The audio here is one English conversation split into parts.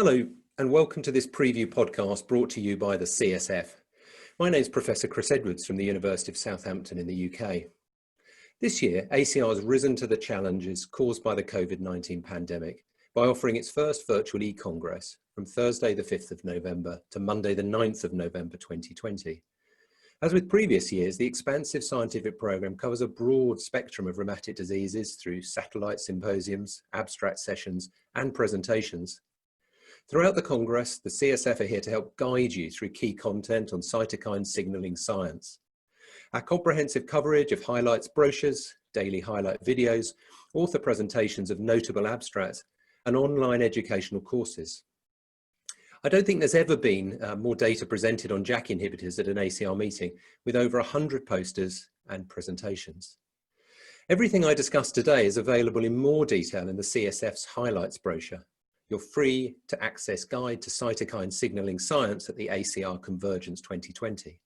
Hello and welcome to this preview podcast brought to you by the CSF. My name is Professor Prof Edwards from the University of Southampton in the UK. This year, ACR has risen to the challenges caused by the COVID-19 pandemic by offering its first virtual e-congress from Thursday the 5th of November to Monday the 9th of November 2020. As with previous years, the expansive scientific programme covers a broad spectrum of rheumatic diseases through satellite symposiums, abstract sessions and presentations. Throughout the Congress, the CSF are here to help guide you through key content on cytokine signalling science. Our comprehensive coverage of highlights brochures, daily highlight videos, author presentations of notable abstracts, and online educational courses. I don't think there's ever been more data presented on JAK inhibitors at an ACR meeting, with over 100 posters and presentations. Everything I discussed today is available in more detail in the CSF's highlights brochure. Your free to access guide to cytokine signalling science at the ACR Convergence 2020.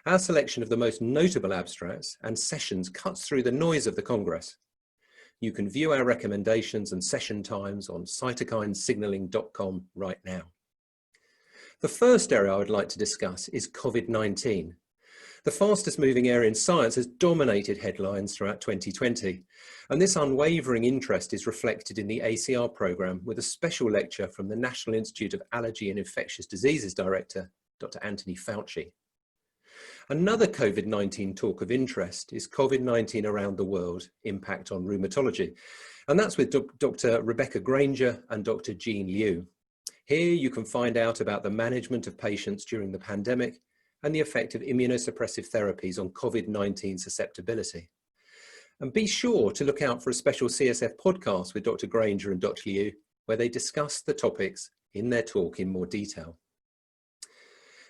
Our selection of the most notable abstracts and sessions cuts through the noise of the Congress. You can view our recommendations and session times on cytokinesignaling.com right now. The first area I would like to discuss is COVID-19. The fastest moving area in science has dominated headlines throughout 2020, and this unwavering interest is reflected in the ACR programme with a special lecture from the National Institute of Allergy and Infectious Diseases Director, Dr. Anthony Fauci. Another COVID-19 talk of interest is COVID-19 around the world, impact on rheumatology, and that's with Dr. Rebecca Granger and Dr. Jean Liu. Here you can find out about the management of patients during the pandemic and the effect of immunosuppressive therapies on COVID-19 susceptibility. And be sure to look out for a special CSF podcast with Dr. Granger and Dr. Liu, where they discuss the topics in their talk in more detail.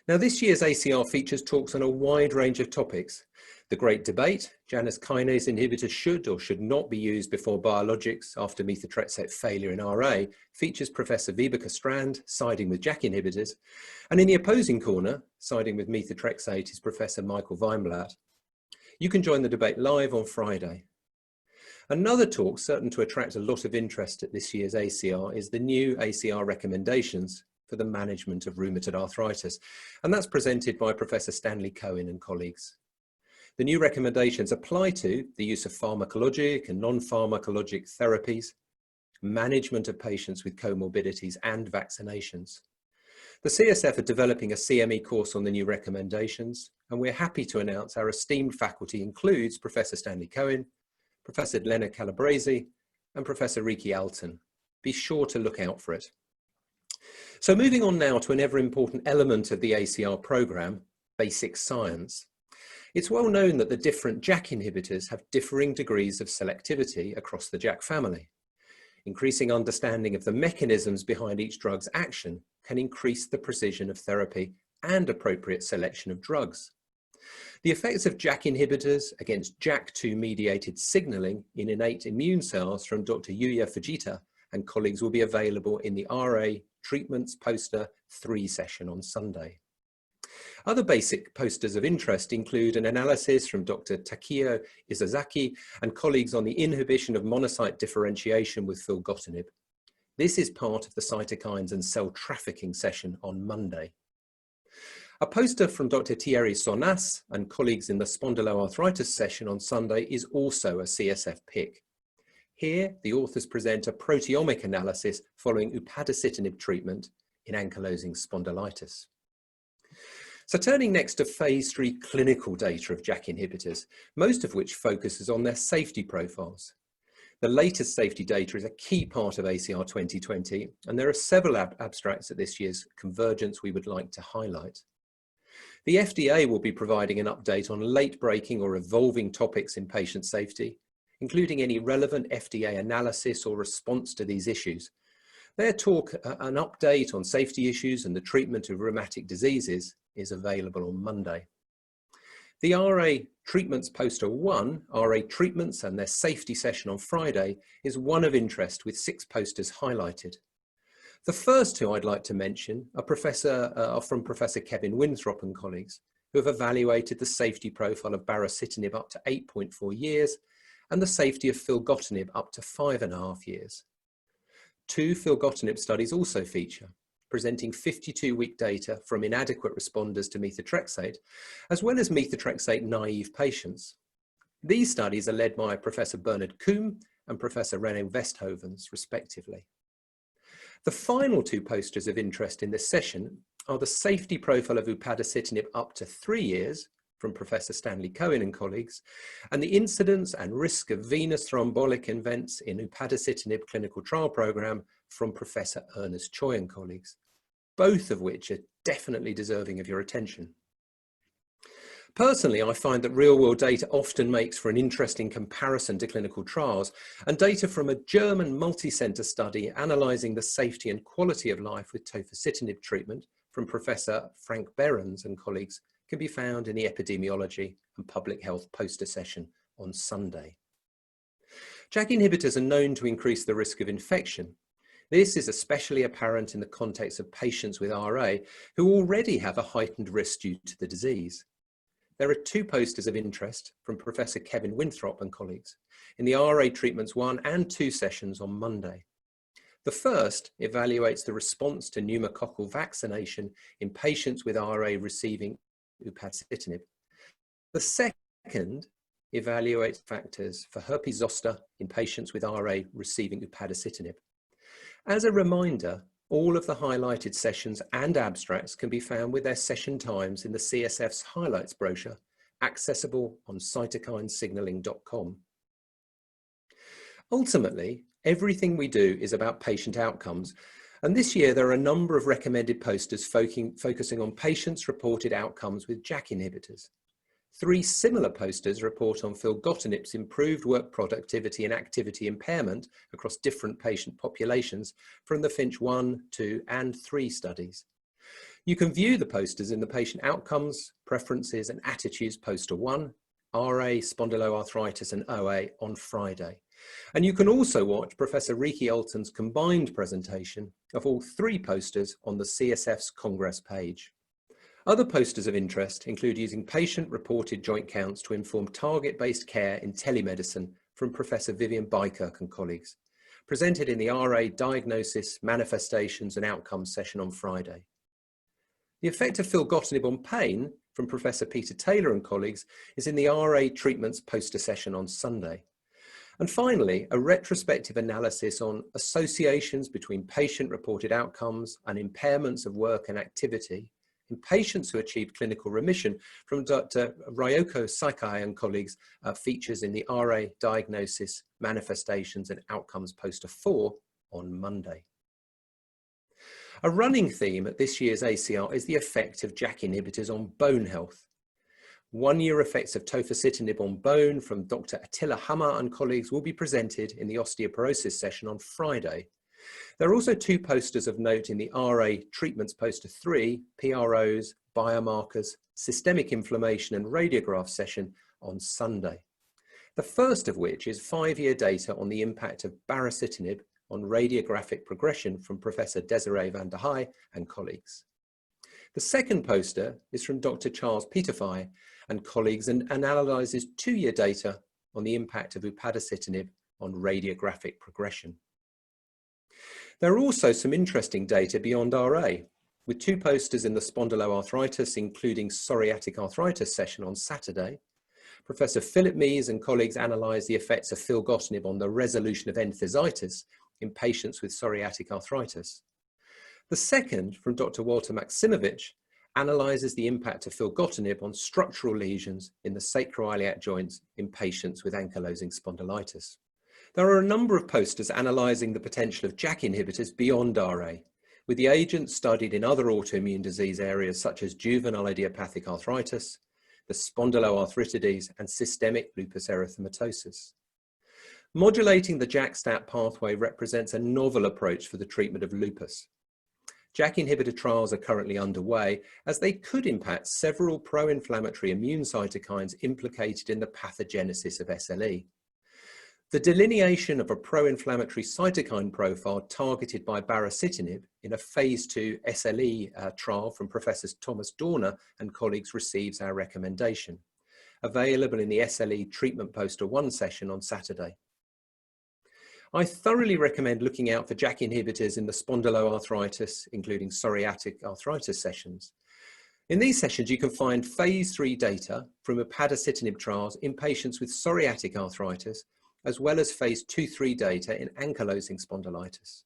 Now, this year's ACR features talks on a wide range of topics. The Great Debate, Janus kinase inhibitors should or should not be used before biologics after methotrexate failure in RA, features Professor Vibeke Strand siding with JAK inhibitors. And in the opposing corner, siding with methotrexate, is Professor Michael Weinblatt. You can join the debate live on Friday. Another talk certain to attract a lot of interest at this year's ACR is the new ACR recommendations for the management of rheumatoid arthritis. And that's presented by Professor Stanley Cohen and colleagues. The new recommendations apply to the use of pharmacologic and non-pharmacologic therapies, management of patients with comorbidities and vaccinations. The CSF are developing a CME course on the new recommendations, and we're happy to announce our esteemed faculty includes Professor Stanley Cohen, Professor Lena Calabresi, and Professor Riki Alton. Be sure to look out for it. So moving on now to an ever-important element of the ACR programme, basic science. It's well known that the different JAK inhibitors have differing degrees of selectivity across the JAK family. Increasing understanding of the mechanisms behind each drug's action can increase the precision of therapy and appropriate selection of drugs. The effects of JAK inhibitors against JAK2-mediated signalling in innate immune cells from Dr. Yuya Fujita and colleagues will be available in the RA Treatments Poster 3 session on Sunday. Other basic posters of interest include an analysis from Dr. Takio Isazaki and colleagues on the inhibition of monocyte differentiation with filgotinib. This is part of the cytokines and cell trafficking session on Monday. A poster from Dr. Thierry Sonas and colleagues in the spondyloarthritis session on Sunday is also a CSF pick. Here, the authors present a proteomic analysis following upadacitinib treatment in ankylosing spondylitis. So turning next to phase 3 clinical data of JAK inhibitors, most of which focuses on their safety profiles. The latest safety data is a key part of ACR 2020, and there are several abstracts at this year's Convergence we would like to highlight. The FDA will be providing an update on late-breaking or evolving topics in patient safety, including any relevant FDA analysis or response to these issues. Their talk, an update on safety issues and the treatment of rheumatic diseases, is available on Monday. The RA Treatments Poster 1, RA Treatments and their safety session on Friday, is one of interest with 6 posters highlighted. The first two I'd like to mention are from Professor Kevin Winthrop and colleagues, who have evaluated the safety profile of baricitinib up to 8.4 years and the safety of filgotinib up to 5.5 years. 2 filgotinib studies also feature, presenting 52-week data from inadequate responders to methotrexate, as well as methotrexate-naive patients. These studies are led by Professor Bernard Kuhn and Professor René Westhovens, respectively. The final 2 posters of interest in this session are the safety profile of upadacitinib up to 3 years from Professor Stanley Cohen and colleagues, and the incidence and risk of venous thrombotic events in upadacitinib clinical trial program from Professor Ernest Choi and colleagues, both of which are definitely deserving of your attention. Personally, I find that real-world data often makes for an interesting comparison to clinical trials, and data from a German multi-center study analysing the safety and quality of life with tofacitinib treatment from Professor Frank Behrens and colleagues can be found in the Epidemiology and Public Health poster session on Sunday. JAK inhibitors are known to increase the risk of infection. This is especially apparent in the context of patients with RA who already have a heightened risk due to the disease. There are 2 posters of interest from Professor Kevin Winthrop and colleagues in the RA Treatments 1 and 2 sessions on Monday. The first evaluates the response to pneumococcal vaccination in patients with RA receiving upadacitinib. The second evaluates factors for herpes zoster in patients with RA receiving upadacitinib. As a reminder, all of the highlighted sessions and abstracts can be found with their session times in the CSF's highlights brochure, accessible on cytokinesignaling.com. Ultimately, everything we do is about patient outcomes, and this year there are a number of recommended posters focusing on patients' reported outcomes with JAK inhibitors. 3 similar posters report on filgotinib's improved work productivity and activity impairment across different patient populations from the Finch 1, 2 and 3 studies. You can view the posters in the Patient Outcomes, Preferences and Attitudes Poster 1, RA, Spondyloarthritis and OA on Friday. And you can also watch Professor Riki Alton's combined presentation of all 3 posters on the CSF's Congress page. Other posters of interest include using patient-reported joint counts to inform target-based care in telemedicine from Professor Vivian Bykirk and colleagues, presented in the RA Diagnosis, Manifestations and Outcomes session on Friday. The effect of filgotinib on pain from Professor Peter Taylor and colleagues is in the RA Treatments poster session on Sunday. And finally, a retrospective analysis on associations between patient-reported outcomes and impairments of work and activity in patients who achieved clinical remission from Dr. Ryoko Sakai and colleagues features in the RA Diagnosis, Manifestations and Outcomes poster 4 on Monday. A running theme at this year's ACR is the effect of JAK inhibitors on bone health. 1-year effects of tofacitinib on bone from Dr. Attila Hammer and colleagues will be presented in the osteoporosis session on Friday. There are also 2 posters of note in the RA Treatments poster 3, PROs, biomarkers, systemic inflammation and radiograph session on Sunday. The first of which is 5-year data on the impact of baricitinib on radiographic progression from Professor Desiree van der Heij and colleagues. The second poster is from Dr. Charles Peterfy and colleagues and analyzes 2-year data on the impact of upadacitinib on radiographic progression. There are also some interesting data beyond RA, with 2 posters in the spondyloarthritis, including psoriatic arthritis session on Saturday. Professor Philip Mees and colleagues analysed the effects of filgotinib on the resolution of enthesitis in patients with psoriatic arthritis. The second, from Dr. Walter Maksimovic, analyses the impact of filgotinib on structural lesions in the sacroiliac joints in patients with ankylosing spondylitis. There are a number of posters analysing the potential of JAK inhibitors beyond RA, with the agents studied in other autoimmune disease areas such as juvenile idiopathic arthritis, the spondyloarthritis and systemic lupus erythematosus. Modulating the JAK-STAT pathway represents a novel approach for the treatment of lupus. JAK inhibitor trials are currently underway as they could impact several pro-inflammatory immune cytokines implicated in the pathogenesis of SLE. The delineation of a pro-inflammatory cytokine profile targeted by baricitinib in a phase 2 SLE trial from Professors Thomas Dorner and colleagues receives our recommendation, available in the SLE treatment poster 1 session on Saturday. I thoroughly recommend looking out for JAK inhibitors in the spondyloarthritis, including psoriatic arthritis sessions. In these sessions, you can find phase 3 data from upadacitinib trials in patients with psoriatic arthritis, as well as phase 2-3 data in ankylosing spondylitis.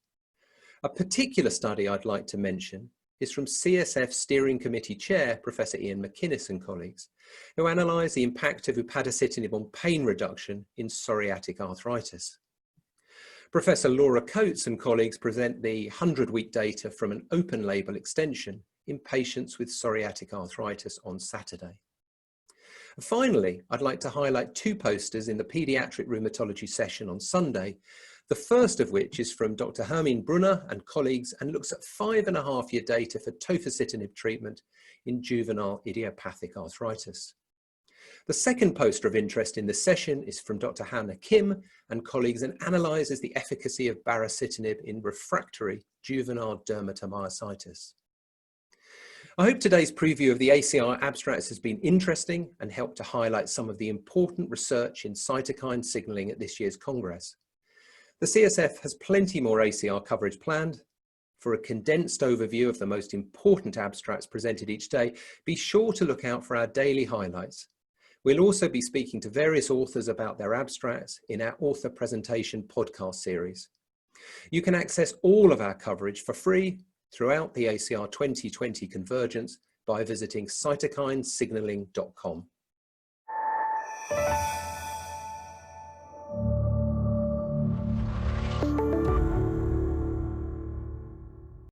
A particular study I'd like to mention is from CSF Steering Committee Chair, Professor Ian McInnes and colleagues, who analysed the impact of upadacitinib on pain reduction in psoriatic arthritis. Professor Laura Coates and colleagues present the 100-week data from an open-label extension in patients with psoriatic arthritis on Saturday. Finally, I'd like to highlight 2 posters in the paediatric rheumatology session on Sunday, the first of which is from Dr. Hermine Brunner and colleagues and looks at 5.5-year data for tofacitinib treatment in juvenile idiopathic arthritis. The second poster of interest in this session is from Dr. Hannah Kim and colleagues and analyses the efficacy of baricitinib in refractory juvenile dermatomyositis. I hope today's preview of the ACR abstracts has been interesting and helped to highlight some of the important research in cytokine signalling at this year's Congress. The CSF has plenty more ACR coverage planned. For a condensed overview of the most important abstracts presented each day, be sure to look out for our daily highlights. We'll also be speaking to various authors about their abstracts in our author presentation podcast series. You can access all of our coverage for free throughout the ACR 2020 Convergence by visiting cytokinesignaling.com.